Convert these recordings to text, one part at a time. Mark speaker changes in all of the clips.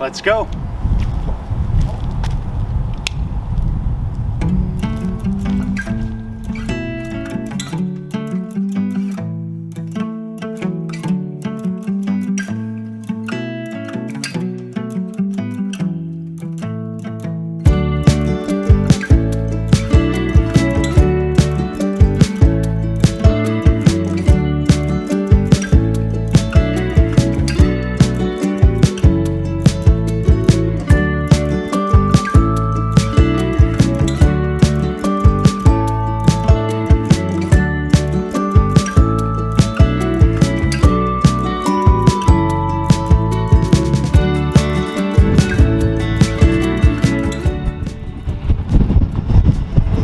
Speaker 1: let's go.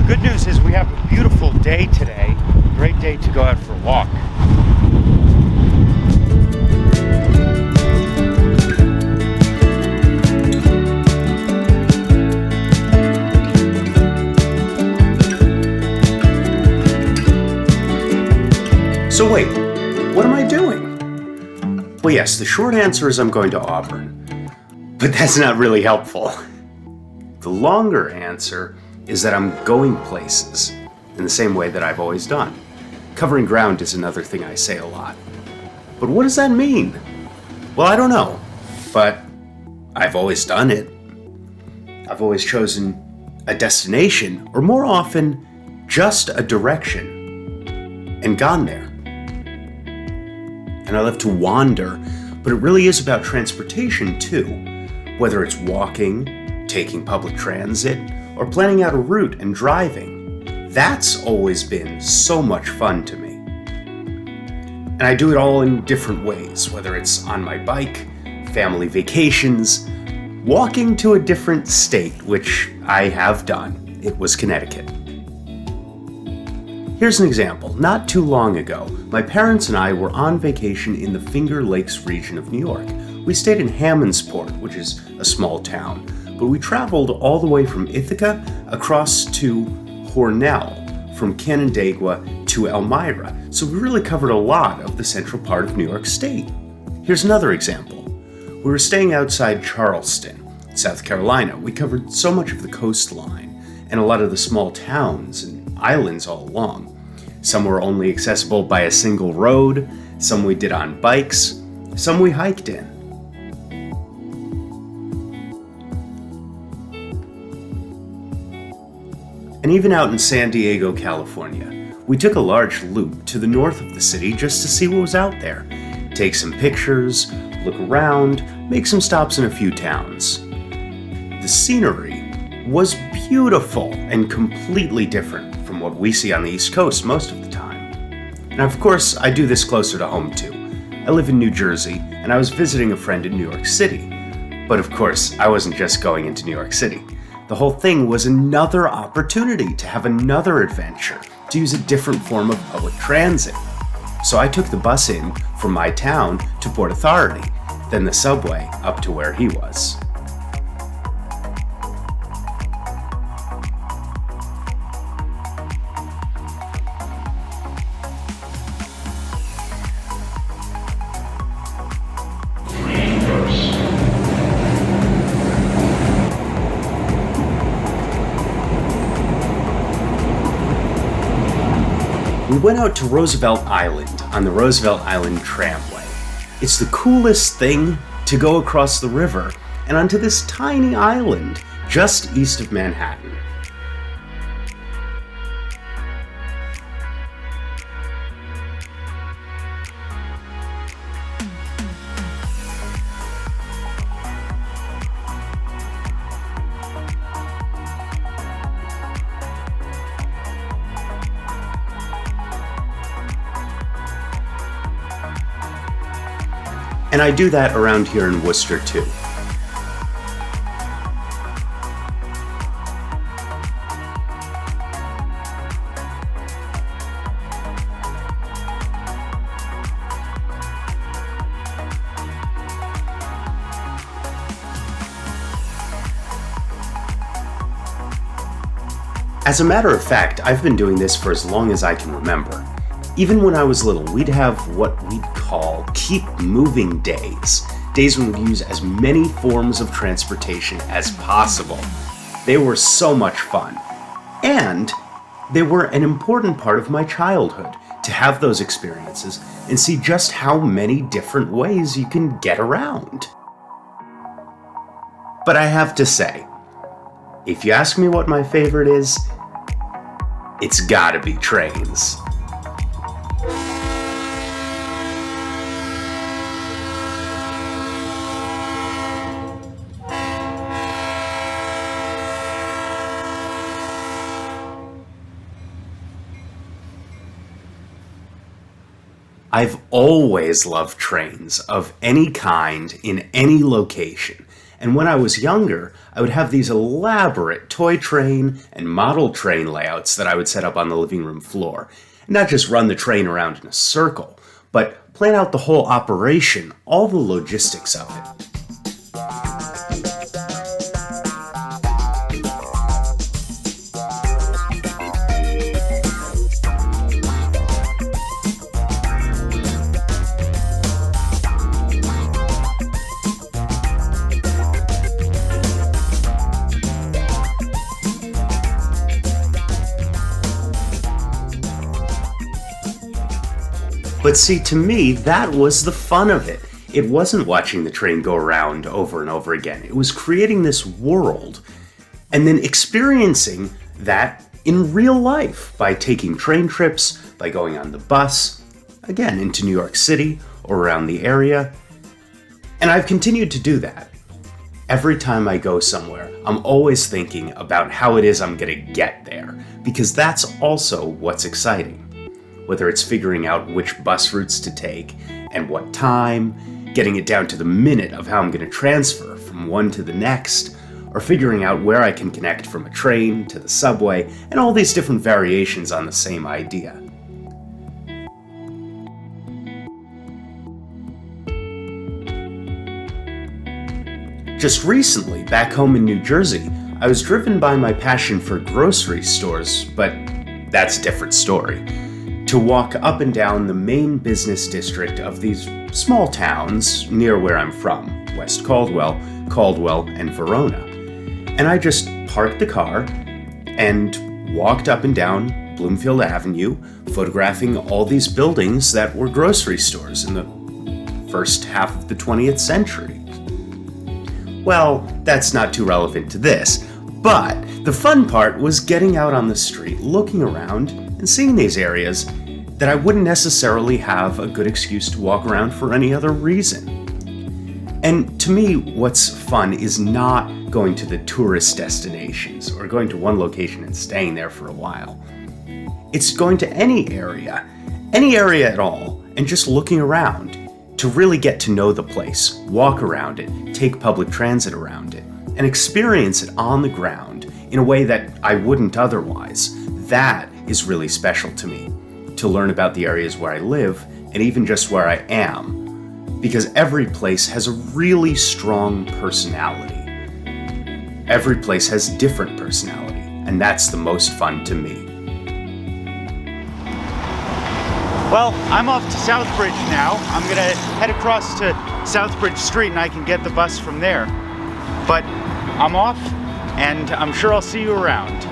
Speaker 1: Good news is we have a beautiful day today. Great day to go out for a walk. So wait, what am I doing? Well, yes, the short answer is I'm going to Auburn, but that's not really helpful. The longer answer is that I'm going places in the same way that I've always done. Covering ground is another thing I say a lot. But what does that mean? Well, I don't know, but I've always done it. I've always chosen a destination, or more often, just a direction, and gone there. And I love to wander, but it really is about transportation too, whether it's walking, taking public transit, or planning out a route and driving. That's always been so much fun to me. And I do it all in different ways, whether it's on my bike, family vacations, walking to a different state, which I have done. It was Connecticut. Here's an example. Not too long ago, my parents and I were on vacation in the Finger Lakes region of New York. We stayed in Hammondsport, which is a small town, but we traveled all the way from Ithaca across to Hornell, from Canandaigua to Elmira, so we really covered a lot of the central part of New York State. Here's another example. We were staying outside Charleston, South Carolina. We covered so much of the coastline and a lot of the small towns and islands all along. Some were only accessible by a single road, some we did on bikes, some we hiked in. And even out in San Diego, California, we took a large loop to the north of the city just to see what was out there, take some pictures, look around, make some stops in a few towns. The scenery was beautiful and completely different from what we see on the East Coast most of the time. And of course, I do this closer to home too. I live in New Jersey, and I was visiting a friend in New York City. But of course, I wasn't just going into New York City. The whole thing was another opportunity to have another adventure, to use a different form of public transit. So I took the bus in from my town to Port Authority, then the subway up to where he was. We went out to Roosevelt Island on the Roosevelt Island Tramway. It's the coolest thing to go across the river and onto this tiny island just east of Manhattan. And I do that around here in Worcester too. As a matter of fact, I've been doing this for as long as I can remember. Even when I was little, we'd have what we'd call keep moving days. days when we use as many forms of transportation as possible. They were so much fun. And they were an important part of my childhood, to have those experiences and see just how many different ways you can get around. But I have to say, if you ask me what my favorite is, it's gotta be trains. I've always loved trains of any kind in any location. And when I was younger, I would have these elaborate toy train and model train layouts that I would set up on the living room floor. Not just run the train around in a circle, but plan out the whole operation, all the logistics of it. But see, to me, that was the fun of it. It wasn't watching the train go around over and over again. It was creating this world and then experiencing that in real life by taking train trips, by going on the bus, again, into New York City or around the area. And I've continued to do that. Every time I go somewhere, I'm always thinking about how it is I'm gonna get there, because that's also what's exciting. Whether it's figuring out which bus routes to take and what time, getting it down to the minute of how I'm going to transfer from one to the next, or figuring out where I can connect from a train to the subway, and all these different variations on the same idea. Just recently, back home in New Jersey, I was driven by my passion for grocery stores, but that's a different story. To walk up and down the main business district of these small towns near where I'm from, West Caldwell, and Verona. And I just parked the car and walked up and down Bloomfield Avenue, photographing all these buildings that were grocery stores in the first half of the 20th century. Well, that's not too relevant to this, but the fun part was getting out on the street, looking around, and seeing these areas that I wouldn't necessarily have a good excuse to walk around for any other reason. And to me, what's fun is not going to the tourist destinations or going to one location and staying there for a while. It's going to any area at all, and just looking around to really get to know the place, walk around it, take public transit around it, and experience it on the ground in a way that I wouldn't otherwise. That is really special to me. To learn about the areas where I live, and even just where I am, because every place has a really strong personality. Every place has different personality, and that's the most fun to me.
Speaker 2: Well, I'm off to Southbridge now. I'm gonna head across to Southbridge Street and I can get the bus from there. But I'm off, and I'm sure I'll see you around.